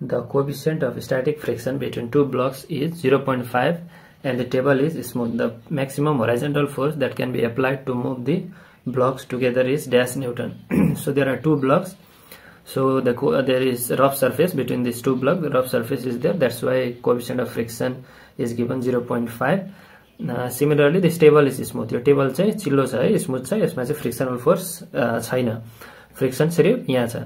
The coefficient of static friction between two blocks is 0.5 and the table is smooth. The maximum horizontal force that can be applied to move the blocks together is dash Newton. So there are two blocks. So there is rough surface between these two blocks. The rough surface is there. That's why coefficient of friction is given 0.5. Similarly, this table is smooth. Your table चाहिँ चिल्लो छ है, smooth छ. यसमा चाहिँ frictional force छैन. Friction सिर्फ यहाँ छ.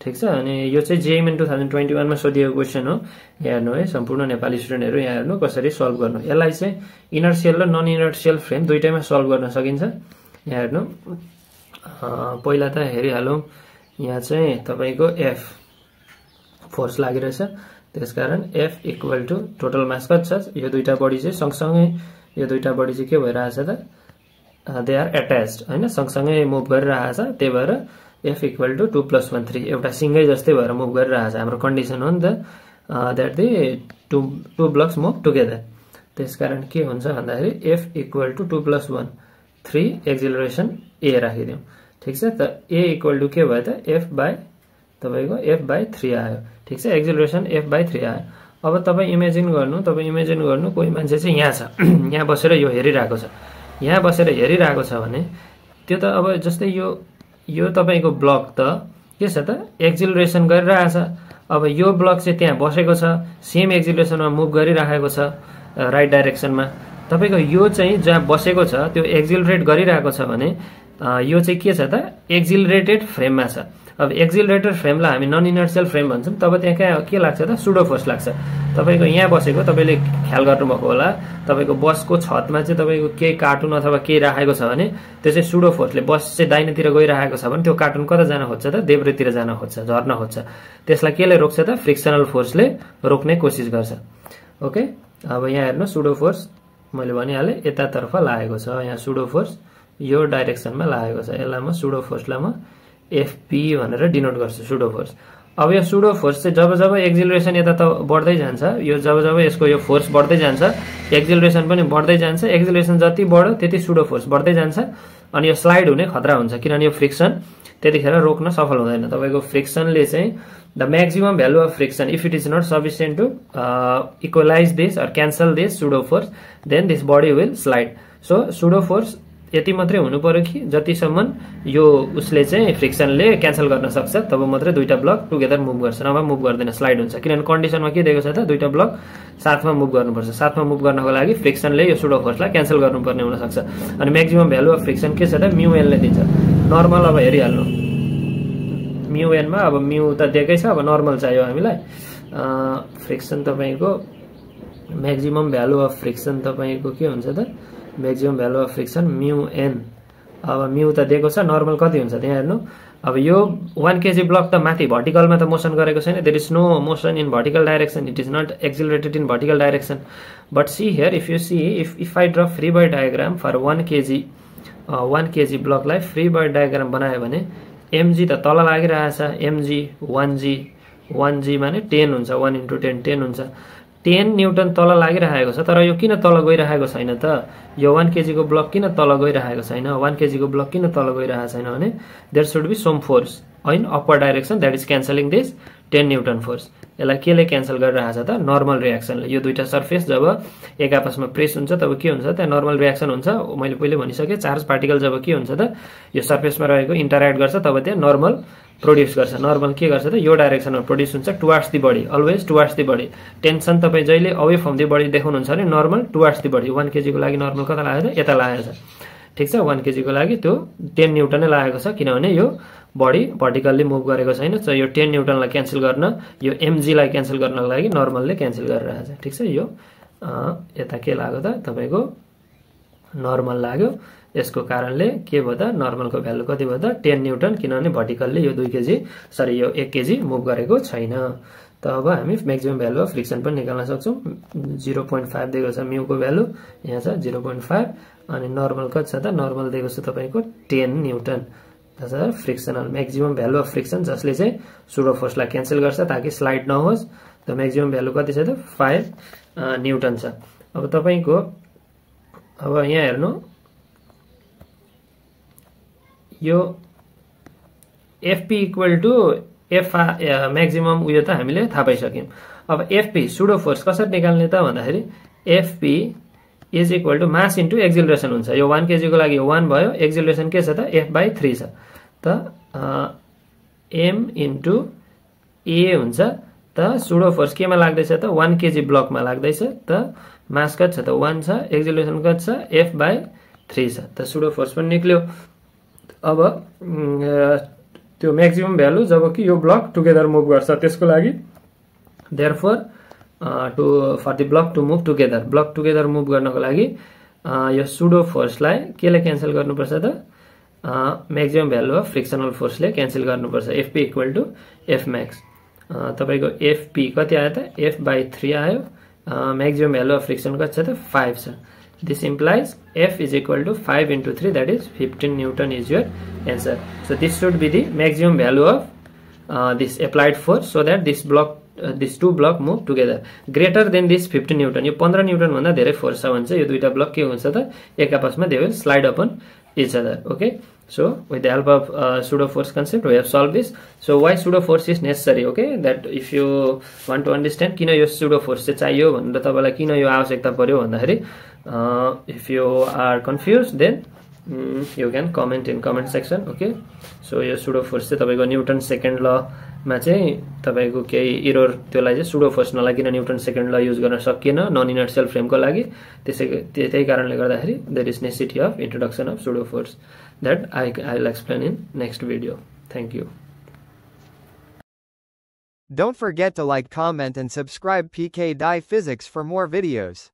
ठीक छ. अनि यो चाहिँ जेईएमएन 2021 मा सोधिएको क्वेशन हो. यहाँ हेर्नु है, सम्पूर्ण नेपाली स्टुडेन्टहरु यहाँ हेर्नु कसरी सल्भ गर्नु. यसलाई चाहिँ इनर्शियल र नन इनर्शियल फ्रेम दुईटैमा सल्भ गर्न सकिन्छ. यहाँ हेर्नु. पहिला त हेरिहालौं. यहाँ चाहिँ तपाईको F फोर्स लागिरहेछ. त्यसकारण F equal to total mass कति छ? यो दुईटा बडी चाहिँ सँगसँगै यो दुईटा बडी चाहिँ के भइरहेछ त? दे आर अट्याच्ड हैन, सँगसँगै मुभ गरिरहेछ. त्यही भएर F इक्वल टु 2 + 1 3 एउटा सिंगै जस्तै भएर मुभ गरिरहेछ. हाम्रो कन्डिसन हो नि त that the two blocks move together. त्यसकारण के हुन्छ भन्दाखेरि F equal to 2 + 1 3 acceleration A राखिदियौ. ठीक छ. त A इक्वल टु के भयो त? F बाइ तपाईको F बाइ 3 आयो. ठीक छ. एक्सिलरेसन F बाइ 3 आयो. अब तपाई इमेजिन गर्नु कोही मान्छे चाहिँ यहाँ छ. यहाँ बसेर यो हेरिरहेको छ. यहाँ बसेर हेरिरहेको छ भने त्यो त अब जस्तै यो तपाईको ब्लक त के छ त? एक्सिलरेसन गरिरहेछ. अब यो ब्लक चाहिँ त्यहाँ बसेको छ, सेम एक्सिलरेसनमा मुभ गरिरहेको छ राइट डाइरेक्सनमा. तपाईको यो चाहिँ जहाँ बसेको छ त्यो एक्सिलरेट गरिरहेको छ भने यो चाहिँ के छ त? एक्सिलरेटेड फ्रेममा छ. अब एक्सिलरेटेड फ्रेमलाई हामी नन इनर्शियल फ्रेम भन्छौं. तब त्यहाँ के लाग्छ त? सुडो फोर्स लाग्छ. तपाईको यहाँ बसेको तपाईले ख्याल गर्नुभएको होला. तपाईको बसको छतमा चाहिँ तपाईको केही कार्टुन अथवा केही राखेको छ भने त्यो चाहिँ सुडो फोर्सले बस चाहिँ दाहिनेतिर गइरहेको छ भने त्यो कार्टुन कता जान खोज्छ त? देब्रेतिर जान खोज्छ, झर्न खोज्छ. त्यसलाई केले रोक्छ त? फ्रिक्सनल फोर्सले रोक्ने कोसिस गर्छ. ओके. अब यहाँ हेर्नु सुडो फोर्स मैले भनिहाले यतातर्फ लागेको छ. यहाँ सुडो फोर्स यो डाइरेक्सनमा लागेको छ. यसलाई म सुडो फोर्सलाई म FP भनेर डिनोट गर्छु, सुडो फोर्स. अब यो सुडो फोर्स चाहिँ जब एक्सिलरेसन यता त बढ्दै जान्छ, यो जब यसको यो फोर्स बढ्दै जान्छ, एक्सिलरेसन पनि बढ्दै जान्छ. एक्सिलरेसन जति बढ्यो त्यति सुडो फोर्स बढ्दै जान्छ. अनि यो स्लाइड हुने खतरा हुन्छ किनभने यो फ्रिक्सन त्यतिखेर रोक्न सफल हुँदैन. तपाईको फ्रिक्सनले चाहिँ the maximum value of friction if it is not sufficient to equalize this or cancel this pseudo force then this body will slide. So pseudo force यति मात्रै हुनु पर्यो कि जतिसम्म यो उसले चाहिँ फ्रिक्सनले क्यान्सल गर्न सक्छ तब मात्रै दुईटा ब्लक टुगेदर मुभ गर्छ, नभए मुभ गर्दैन, स्लाइड हुन्छ. किनभने कन्डिसनमा के दिएको छ त? दुईटा ब्लक साथमा मुभ गर्नुपर्छ. साथमा मुभ गर्नको लागि फ्रिक्सनले यो सुडो फोर्सलाई क्यान्सल गर्नुपर्ने हुन सक्छ. अनि म्याक्सिमम भ्यालु अफ फ्रिक्सन के छ त? म्यु एन ले दिन्छ. नर्मल अब हेरिहाल्नु. म्यु एन मा अब म्यु त दिएकै छ, अब नर्मल चाहियो हामीलाई. फ्रिक्सन तपाईको म्याक्सिमम भ्यालु अफ फ्रिक्सन तपाईको के हुन्छ त? मैक्सिमम भ्यालु अफ फ्रिक्सन म्यु एन. अब म्यु त दिएको छ, नर्मल कति हुन्छ त्यहाँ हेर्नु. अब यो 1 kg ब्लक त माथि भर्टिकलमा त मोसन गरेको छैन. There is no motion in vertical direction. It is not accelerated in vertical direction. But see here if you see if I draw free body diagram for 1 kg ब्लकलाई free body diagram बनायो भने mg त तल लागिरहेछ. mg 1g माने 10 हुन्छ. 1 * 10 10 हुन्छ. 10 Newton तल लागिरहेको छ. तर यो किन तल गइरहेको छैन त? यो 1 kg को ब्लक किन तल गइरहेको छैन? 1 kg को ब्लक किन तल गइरहेको छैन भने there should be some force in upper direction that is cancelling this 10 newton force. यसलाई केले क्यान्सल गरिरहेछ त? नर्मल रिएक्सनले. यो दुईटा सरफेस जब एक आपसमा प्रेस हुन्छ तब के हुन्छ? त्यहाँ नर्मल रिएक्सन हुन्छ. मैले पहिले भनिसके चार्ज पार्टिकल जब के हुन्छ त? यो सरफेसमा रहेको इन्टरएक्ट गर्छ तब त्यहाँ नर्मल प्रोड्युस गर्छ. नर्मल के गर्छ त? यो डाइरेक्सनमा प्रोड्युस हुन्छ towards the body, always towards the body. Tension तपाई जहिले अवे फ्रम द बडी देखाउनुहुन्छ भने normal towards the body. 1 kg को लागि नर्मल कता लागेको छ? यता लागेको छ. ठीक छ. 1 kg को लागि त्यो 10 न्यूटन नै लागेको छ किनभने यो बडी भर्टिकल्ली मुभ गरेको छैन. सो यो 10 न्यूटनलाई क्यान्सल गर्न, यो mg लाई क्यान्सल गर्नको लागि नर्मलले क्यान्सल गरिरहेछ. ठीक छ. यो यता के लाग्यो त? तपाईको नर्मल लाग्यो. यसको कारणले के भयो त? नर्मलको भ्यालु कति भयो त? 10 न्यूटन किनभने भर्टिकलले यो 1 kg मुभ गरेको छैन. त अब हामी म्याक्सिमम भ्यालु अफ फ्रिक्सन पनि निकाल्न सक्छौं. 0.5 दिएको छ म्यु को भ्यालु, यहाँ छ 0.5. अनि नर्मल कति छ त? नर्मल दिएको छ तपाईको 10 न्यूटन. त्यसैले frictional maximum value of friction जसले चाहिँ सुडो फोर्सलाई क्यान्सल गर्छ ताकि स्लाइड नहोस्. त म्याक्सिमम भ्यालु कति छ त? 5 न्यूटन छ. अब तपाईको अब यहाँ हेर्नु यो FP equal to F maximum उयो त हामीले थाहा पाइसक्यौं। अब एफपी सुडो फोर्स कसरी निकाल्ने त भन्दाखेरि FP is equal to mass into acceleration हुन्छ। यो 1 kg को लागि 1 भयो, एक्सिलरेसन के छ त F/3 छ। त m इन्टु a हुन्छ। त सुडो फोर्स केमा लाग्दैछ त 1 kg ब्लकमा लाग्दैछ। त मास कति छ त 1 छ, एक्सिलरेसन कति छ F/3 छ। त सुडो फोर्स पनि निक्ल्यो। अब त्यो म्याक्सिमम भ्यालु जब कि यो ब्लक टुगेदर मुभ गर्छ त्यसको लागि therefore for the block to move together, block together move गर्नको लागि यो सुडो फोर्सलाई केले क्यान्सल गर्नुपर्छ त म्याक्सिमम भ्यालु अफ फ्रिक्सनल फोर्सले क्यान्सल गर्नुपर्छ। FP equal to F max. तपाईको एफपी कति आयो त F/3 आयो। म्याक्सिमम भ्यालु अफ फ्रिक्सन कति छ त 5 छ। This implies F is equal to 5 into 3, that is 15 Newton is your answer. So this should be the maximum value of this applied force so that this block, these two block move together. Greater than this 15 Newton. यो 15 Newton भन्दा धेरै force छ भने चाहिँ यो दुईटा block के हुन्छ त एक आपसमा they will slide upon each other. Okay. So with the help of pseudo force concept we have solved this. So why pseudo force is necessary? Okay, that if you want to understand किन यो pseudo force चाहिँ चाहियो भनेर तपाईलाई किन यो आवश्यकता पर्यो भन्दाखेरि if you are confused then you can comment in comment section. Okay, so यो pseudo force चाहिँ तपाईको न्यूटन सेकेन्ड ल मा चाहिँ तपाईको केही एरर त्यसलाई चाहिँ pseudo force नलागिन न्यूटन सेकेन्ड ल युज गर्न सकिएन नन इनर्शियल फ्रेम को लागि। त्यसै कारणले गर्दाखेरि there is necessity of introduction of pseudo force that I'll explain in next video. Thank you. Don't forget to like, comment and subscribe PK Dai Physics for more videos.